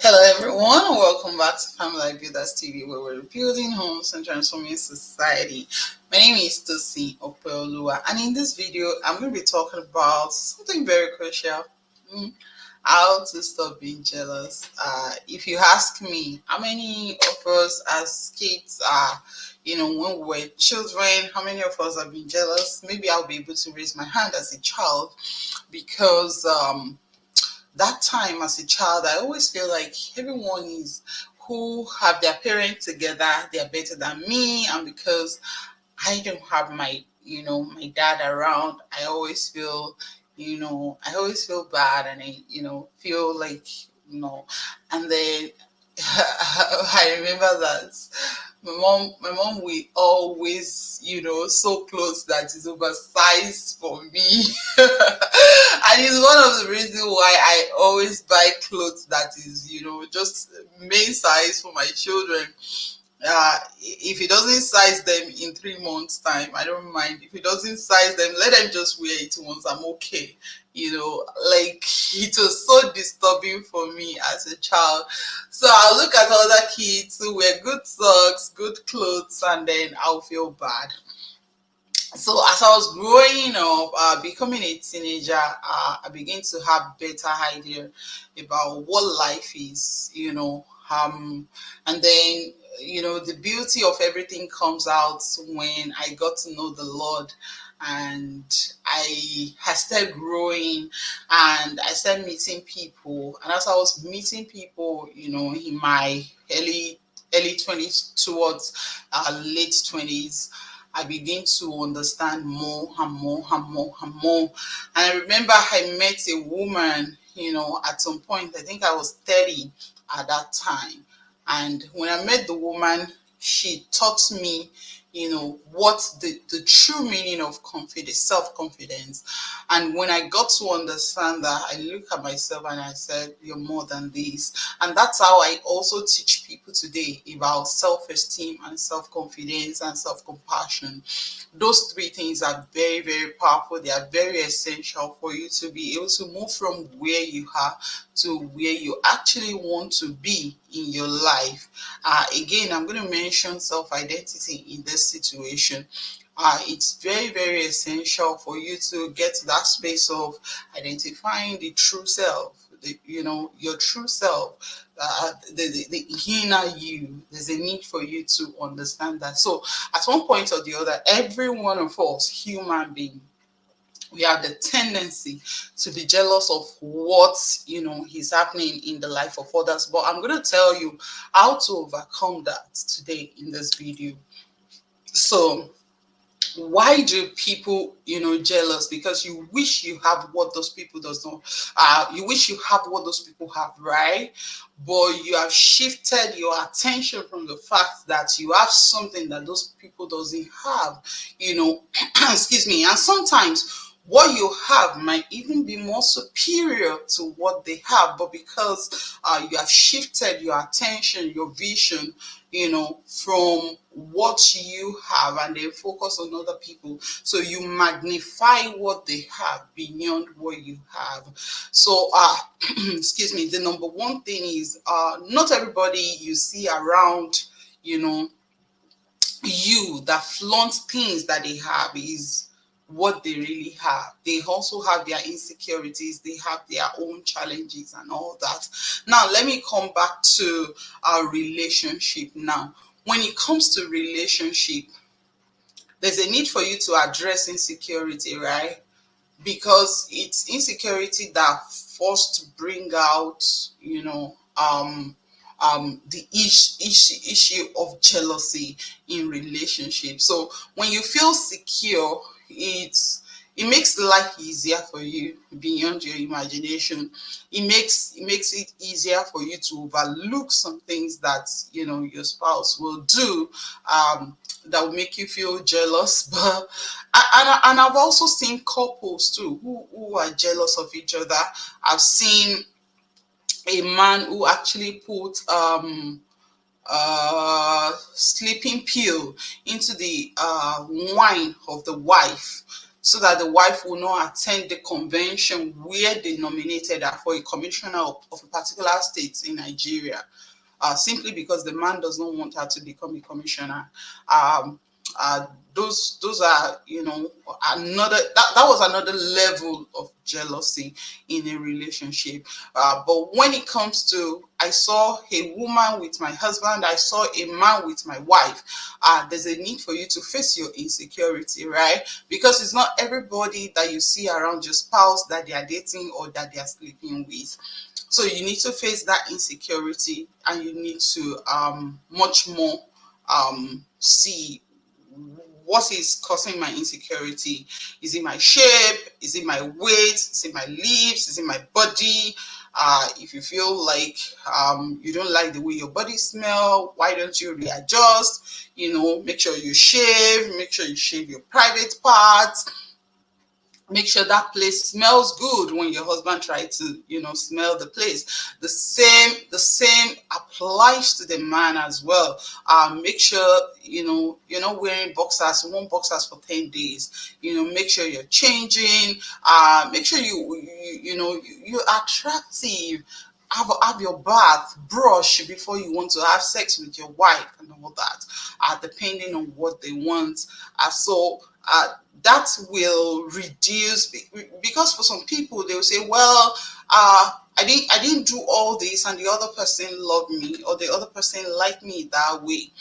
Hello, everyone. Welcome back to Family Builders TV, where we're building homes and transforming society. My name is Tosi Opeolua, and in this video, I'm going to be talking about something very crucial: mm, how to stop being jealous. If you ask me, how many of us as kids are, when we were children, how many of us have been jealous? Maybe I'll be able to raise my hand as a child because that time as a child, I always feel like everyone is who have their parents together, they're better than me. And because I don't have my dad around, I always feel bad and feel like, and then I remember that my mom will always, sew clothes that is oversized for me. And it's one of the reasons why I always buy clothes that is, just main size for my children. If he doesn't size them in 3 months' time, I don't mind. If he doesn't size them, let them just wear it once. I'm okay. Like it was so disturbing for me as a child. So I'll look at other kids who wear good socks, good clothes, and then I'll feel bad. So as I was growing up, becoming a teenager, I began to have better idea about what life is, and then the beauty of everything comes out when I got to know the Lord, and I started growing, and I started meeting people, and as I was meeting people, in my early 20s towards late 20s, I begin to understand more and more and more and more. And I remember I met a woman, at some point, I think I was 30 at that time. And when I met the woman, she taught me, what the true meaning of confidence, self-confidence. And when I got to understand that, I looked at myself and I said, you're more than this. And that's how I also teach people today about self-esteem and self-confidence and self-compassion. Those three things are very, very powerful. They are very essential for you to be able to move from where you are to where you actually want to be in your life. Again, I'm going to mention self-identity in this situation. It's very, very essential for you to get to that space of identifying the true self, your true self, the inner you. There's a need for you to understand that. So at one point or the other, every one of us, human being, we have the tendency to be jealous of what is happening in the life of others. But I'm going to tell you how to overcome that today in this video. So why do people jealous? Because you wish you have what those people does not. You wish you have what those people have, right? But you have shifted your attention from the fact that you have something that those people doesn't have, excuse me. And sometimes what you have might even be more superior to what they have, but because you have shifted your attention, your vision, from what you have, and then focus on other people, so you magnify what they have beyond what you have. So excuse me, the number one thing is not everybody you see around, you know you that flaunt things that they have is what they really have. They also have their insecurities, they have their own challenges and all that. Now let me come back to our relationship. Now when it comes to relationship, there's a need for you to address insecurity, right? Because it's insecurity that first bring out, the issue of jealousy in relationship. So when you feel secure, it makes life easier for you beyond your imagination. It makes it easier for you to overlook some things that your spouse will do, that will make you feel jealous. But and I've also seen couples too who are jealous of each other. I've seen a man who actually put sleeping pill into the wine of the wife so that the wife will not attend the convention where they nominated her for a commissioner of a particular state in Nigeria, simply because the man does not want her to become a commissioner. Um, uh, those are, another, that was another level of jealousy in a relationship. But when it comes to, I saw a woman with my husband, I saw a man with my wife, there's a need for you to face your insecurity, right? Because it's not everybody that you see around your spouse that they are dating or that they are sleeping with. So you need to face that insecurity, and you need to much more see what is causing my insecurity. Is it my shape? Is it my weight? Is it my lips? Is it my body? If you feel like you don't like the way your body smell, why don't you readjust? Make sure you shave. Make sure you shave your private parts. Make sure that place smells good when your husband tries to smell the place. The same applies to the man as well. Make sure you're not wearing one boxers for 10 days. Make sure you're changing. Make sure you're attractive. Have your bath, brush before you want to have sex with your wife and all that, depending on what they want. So that will reduce, because for some people they will say, well, I didn't do all this and the other person loved me, or the other person liked me that way.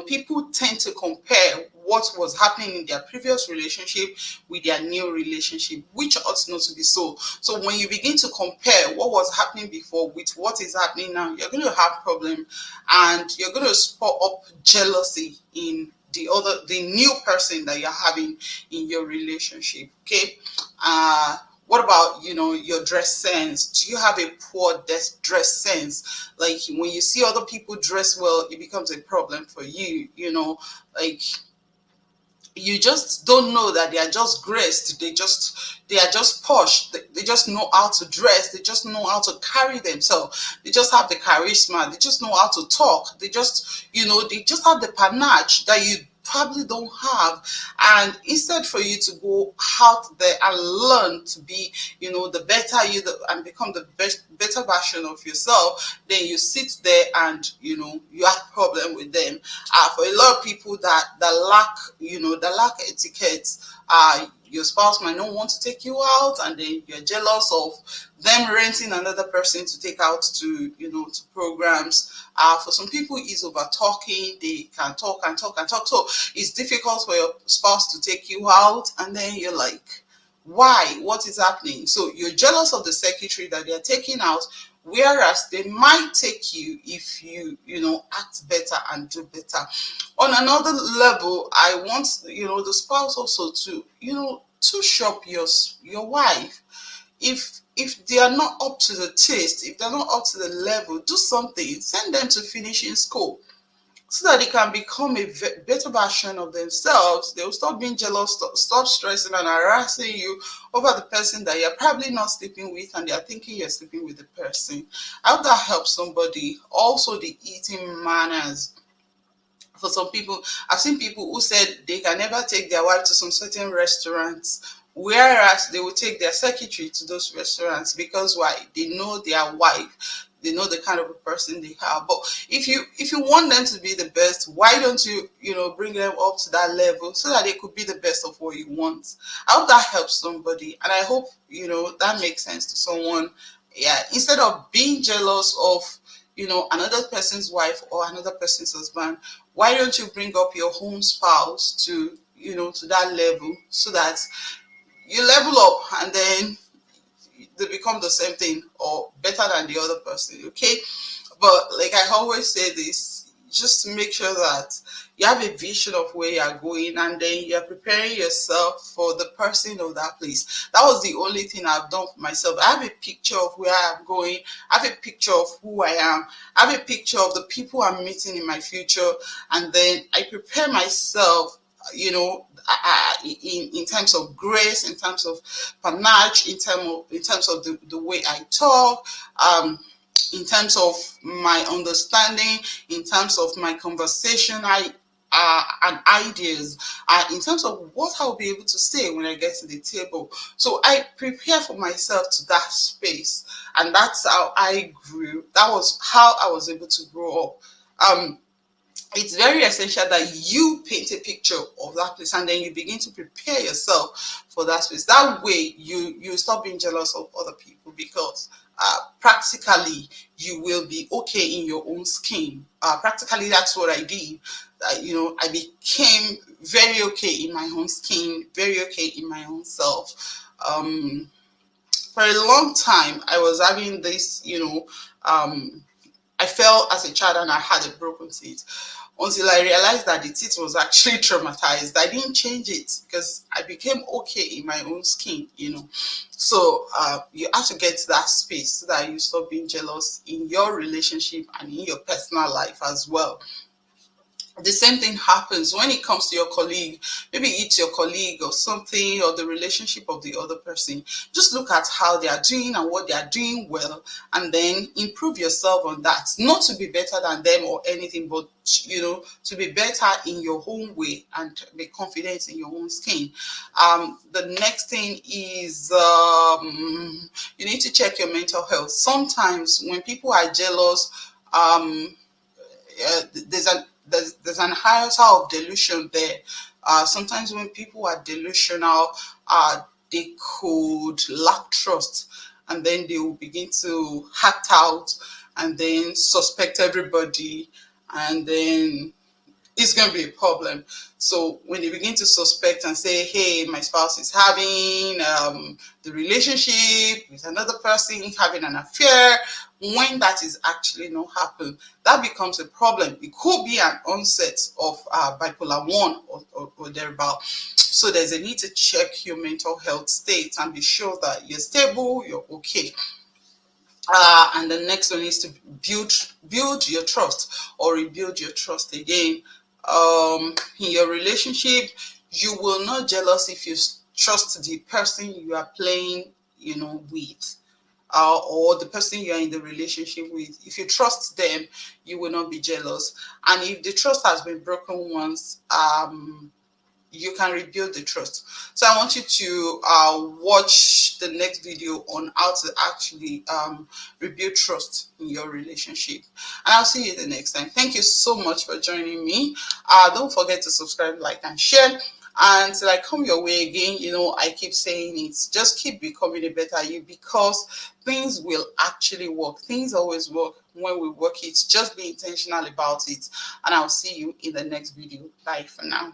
People tend to compare what was happening in their previous relationship with their new relationship, which ought not to be so. So when you begin to compare what was happening before with what is happening now, you're going to have problem, and you're going to spur up jealousy in the new person that you're having in your relationship. Okay. What about your dress sense? Do you have a poor dress sense? Like, when you see other people dress well, it becomes a problem for you. Like, you just don't know that they are just graced. They are just posh. They just know how to dress. They just know how to carry themselves. They just have the charisma. They just know how to talk. They just have the panache that you probably don't have. And instead for you to go out there and learn to be the better and become the better version of yourself, then you sit there and you have problem with them. For a lot of people that lack etiquette, your spouse might not want to take you out, and then you're jealous of them renting another person to take out to programs. For some people, it's over talking. They can talk and talk and talk, so it's difficult for your spouse to take you out, and then you're like, why? What is happening? So you're jealous of the secretary that they're taking out, whereas they might take you if you act better and do better. On another level, I want the spouse also to shop your wife. If they are not up to the taste, if they're not up to the level, do something. Send them to finishing school, so that they can become a better version of themselves. They will stop being jealous, stop stressing and harassing you over the person that you're probably not sleeping with, and they are thinking you're sleeping with the person. I hope that helps somebody. Also, the eating manners. For some people, I've seen people who said they can never take their wife to some certain restaurants, whereas they will take their secretary to those restaurants. Because why? They know their wife. They know the kind of a person they have. But if you want them to be the best, why don't you bring them up to that level, so that they could be the best of what you want? I hope that helps somebody, and I hope that makes sense to someone. Yeah, instead of being jealous of another person's wife or another person's husband, why don't you bring up your home spouse to that level, so that you level up, and then they become the same thing or better than the other person. Okay. But like I always say this, just make sure that you have a vision of where you're going, and then you're preparing yourself for the person of that place. That was the only thing I've done for myself. I have a picture of where I'm going. I have a picture of who I am. I have a picture of the people I'm meeting in my future, and then I prepare myself, in terms of grace, in terms of panache, in terms of the way I talk, in terms of my understanding, in terms of my conversation. and ideas in terms of what I'll be able to say when I get to the table. So I prepare for myself to that space, and that's how I grew. That was how I was able to grow up. It's very essential that you paint a picture of that place, and then you begin to prepare yourself for that space. That way you stop being jealous of other people, because practically you will be okay in your own skin. Practically, that's what I did. I became very okay in my own skin, very okay in my own self. For a long time I was having this, I fell as a child and I had a broken teeth, until I realized that the teeth was actually traumatized. I didn't change it because I became okay in my own skin. So you have to get to that space so that you stop being jealous in your relationship and in your personal life as well. The same thing happens when it comes to your colleague. Maybe it's your colleague or something, or the relationship of the other person. Just look at how they are doing and what they are doing well, and then improve yourself on that. Not to be better than them or anything, but to be better in your own way and be confident in your own skin. The next thing is, you need to check your mental health. Sometimes when people are jealous, there's an iota of delusion there. Sometimes when people are delusional, they could lack trust, and then they will begin to act out, and then suspect everybody, and then it's going to be a problem. So when they begin to suspect and say, hey, my spouse is having the relationship with another person, having an affair, when that is actually not happening, that becomes a problem. It could be an onset of bipolar 1 or thereabout. So there's a need to check your mental health state and be sure that you're stable, you're okay. And the next one is to build your trust, or rebuild your trust again. In your relationship, you will not jealous if you trust the person you are playing, with, or the person you are in the relationship with. If you trust them, you will not be jealous. And if the trust has been broken once, you can rebuild the trust. So I want you to watch the next video on how to actually rebuild trust in your relationship. And I'll see you the next time. Thank you so much for joining me. Don't forget to subscribe, like, and share. And till I come your way again, I keep saying it. Just keep becoming a better you, because things will actually work. Things always work when we work it. Just be intentional about it. And I'll see you in the next video. Bye for now.